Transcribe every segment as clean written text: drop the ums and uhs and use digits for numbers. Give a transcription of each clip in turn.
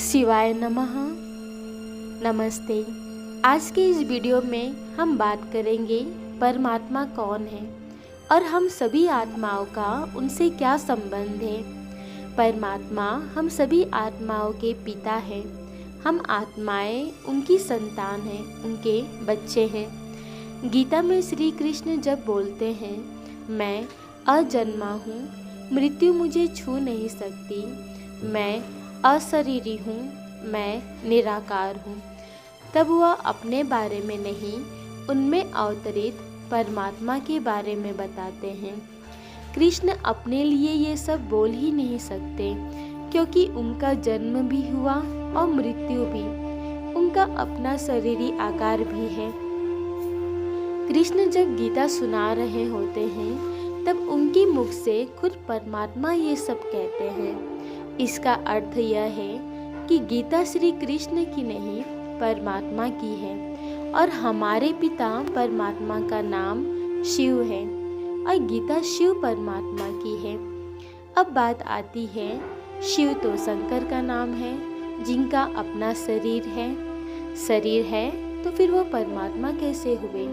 शिवाय नमः। नमस्ते। आज के इस वीडियो में हम बात करेंगे परमात्मा कौन है और हम सभी आत्माओं का उनसे क्या संबंध है। परमात्मा हम सभी आत्माओं के पिता हैं। हम आत्माएं उनकी संतान हैं, उनके बच्चे हैं। गीता में श्री कृष्ण जब बोलते हैं, मैं अजन्मा हूँ, मृत्यु मुझे छू नहीं सकती, मैं अशरीरी हूँ, मैं निराकार हूँ, तब वह अपने बारे में नहीं, उनमें अवतरित परमात्मा के बारे में बताते हैं। कृष्ण अपने लिए ये सब बोल ही नहीं सकते, क्योंकि उनका जन्म भी हुआ और मृत्यु भी, उनका अपना शरीरी आकार भी है। कृष्ण जब गीता सुना रहे होते हैं, तब उनके मुख से खुद परमात्मा ये सब कहते हैं। इसका अर्थ यह है कि गीता श्री कृष्ण की नहीं, परमात्मा की है और हमारे पिता परमात्मा का नाम शिव है और गीता शिव परमात्मा की है। अब बात आती है, शिव तो शंकर का नाम है, जिनका अपना शरीर है। शरीर है तो फिर वो परमात्मा कैसे हुए?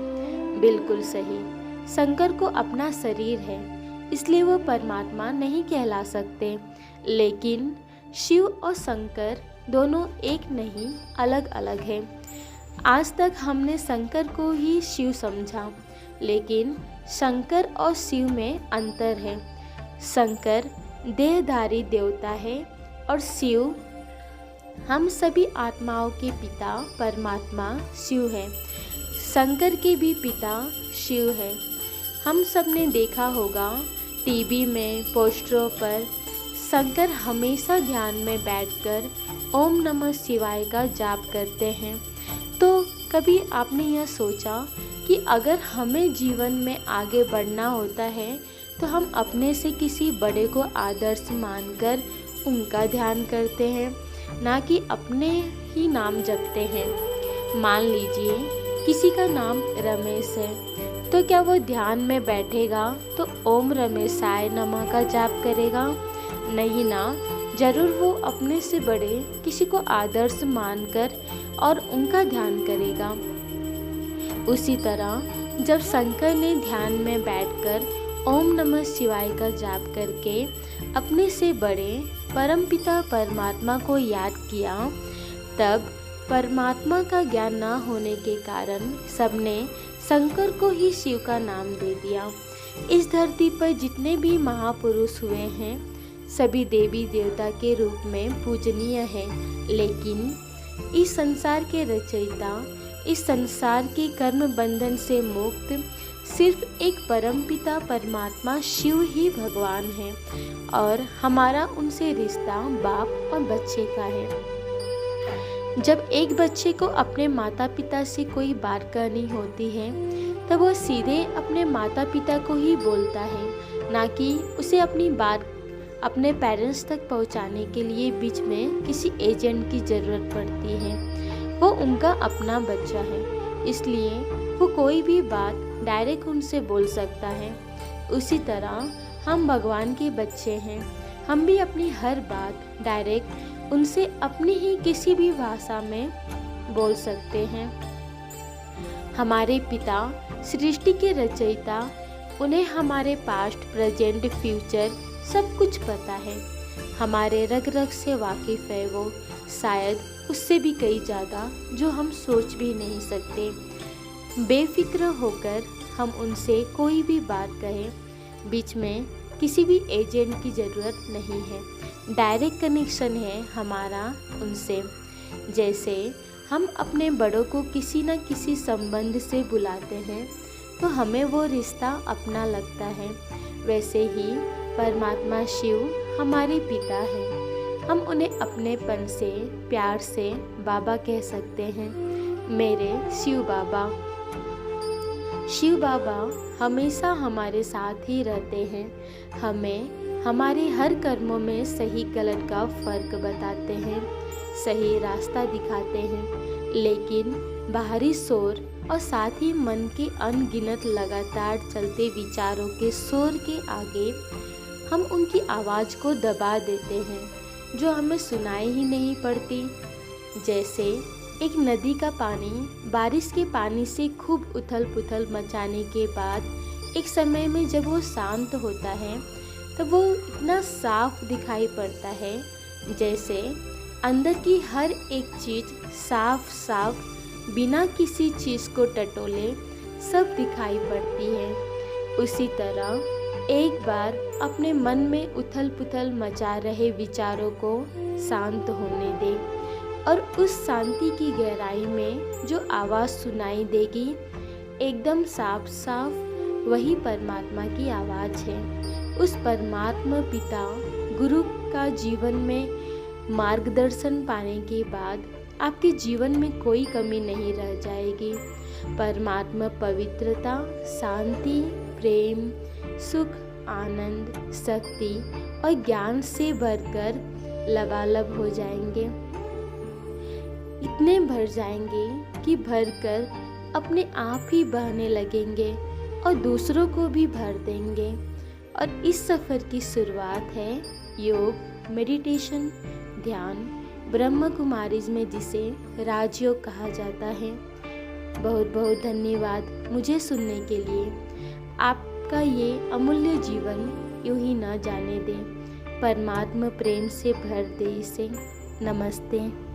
बिल्कुल सही, शंकर को अपना शरीर है, इसलिए वो परमात्मा नहीं कहला सकते। लेकिन शिव और शंकर दोनों एक नहीं, अलग अलग है। आज तक हमने शंकर को ही शिव समझा, लेकिन शंकर और शिव में अंतर है। शंकर देहधारी देवता है और शिव हम सभी आत्माओं के पिता परमात्मा शिव है। शंकर के भी पिता शिव है। हम सब ने देखा होगा टीवी में, पोस्टरों पर शंकर हमेशा ध्यान में बैठकर ओम नमः शिवाय का जाप करते हैं। तो कभी आपने यह सोचा कि अगर हमें जीवन में आगे बढ़ना होता है तो हम अपने से किसी बड़े को आदर्श मानकर उनका ध्यान करते हैं, ना कि अपने ही नाम जपते हैं। मान लीजिए किसी का नाम रमेश है, तो क्या वो ध्यान में बैठेगा तो ओम रमेशाय नमः का जाप करेगा? नहीं ना, जरूर वो अपने से बड़े किसी को आदर्श मानकर और उनका ध्यान करेगा। उसी तरह जब शंकर ने ध्यान में बैठकर ओम नमः शिवाय का जाप करके अपने से बड़े परमपिता परमात्मा को याद किया, तब परमात्मा का ज्ञान न होने के कारण सबने शंकर को ही शिव का नाम दे दिया। इस धरती पर जितने भी महापुरुष हुए हैं, सभी देवी देवता के रूप में पूजनीय हैं, लेकिन इस संसार के रचयिता, इस संसार के कर्म बंधन से मुक्त सिर्फ एक परमपिता परमात्मा शिव ही भगवान है और हमारा उनसे रिश्ता बाप और बच्चे का है। जब एक बच्चे को अपने माता पिता से कोई बात करनी होती है, तब वो सीधे अपने माता पिता को ही बोलता है, ना कि उसे अपनी बात अपने पेरेंट्स तक पहुंचाने के लिए बीच में किसी एजेंट की ज़रूरत पड़ती है। वो उनका अपना बच्चा है, इसलिए वो कोई भी बात डायरेक्ट उनसे बोल सकता है। उसी तरह हम भगवान के बच्चे हैं, हम भी अपनी हर बात डायरेक्ट उनसे अपनी ही किसी भी भाषा में बोल सकते हैं। हमारे पिता सृष्टि के रचयिता, उन्हें हमारे पास्ट, प्रेजेंट, फ्यूचर सब कुछ पता है। हमारे रग रग से वाकिफ़ है वो, शायद उससे भी कई ज़्यादा, जो हम सोच भी नहीं सकते। बेफिक्र होकर हम उनसे कोई भी बात कहें, बीच में किसी भी एजेंट की ज़रूरत नहीं है। डायरेक्ट कनेक्शन है हमारा उनसे। जैसे हम अपने बड़ों को किसी न किसी संबंध से बुलाते हैं तो हमें वो रिश्ता अपना लगता है, वैसे ही परमात्मा शिव हमारे पिता हैं। हम उन्हें अपनेपन से, प्यार से बाबा कह सकते हैं, मेरे शिव बाबा। शिव बाबा हमेशा हमारे साथ ही रहते हैं, हमें हमारे हर कर्मों में सही गलत का फर्क बताते हैं, सही रास्ता दिखाते हैं। लेकिन बाहरी शोर और साथ ही मन के अनगिनत लगातार चलते विचारों के शोर के आगे हम उनकी आवाज़ को दबा देते हैं। जो हमें सुनाई ही नहीं पड़ती। जैसे एक नदी का पानी बारिश के पानी से खूब उथल पुथल मचाने के बाद एक समय में जब वो शांत होता है तब वो इतना साफ दिखाई पड़ता है, जैसे अंदर की हर एक चीज़ साफ साफ बिना किसी चीज़ को टटोले सब दिखाई पड़ती है। उसी तरह एक बार अपने मन में उथल पुथल मचा रहे विचारों को शांत होने दे और उस शांति की गहराई में जो आवाज़ सुनाई देगी एकदम साफ साफ वही परमात्मा की आवाज़ है। उस परमात्मा पिता गुरु का जीवन में मार्गदर्शन पाने के बाद आपके जीवन में कोई कमी नहीं रह जाएगी। परमात्मा पवित्रता, शांति, प्रेम, सुख, आनंद, शक्ति और ज्ञान से भरकर लबालब हो जाएंगे। इतने भर जाएंगे कि भरकर अपने आप ही बहने लगेंगे और दूसरों को भी भर देंगे। और इस सफ़र की शुरुआत है योग, मेडिटेशन, ध्यान, ब्रह्म कुमारीज में जिसे राजयोग कहा जाता है। बहुत बहुत धन्यवाद मुझे सुनने के लिए। आपका ये अमूल्य जीवन यूं ही न जाने दें। परमात्मा प्रेम से भर दे इसे। नमस्ते।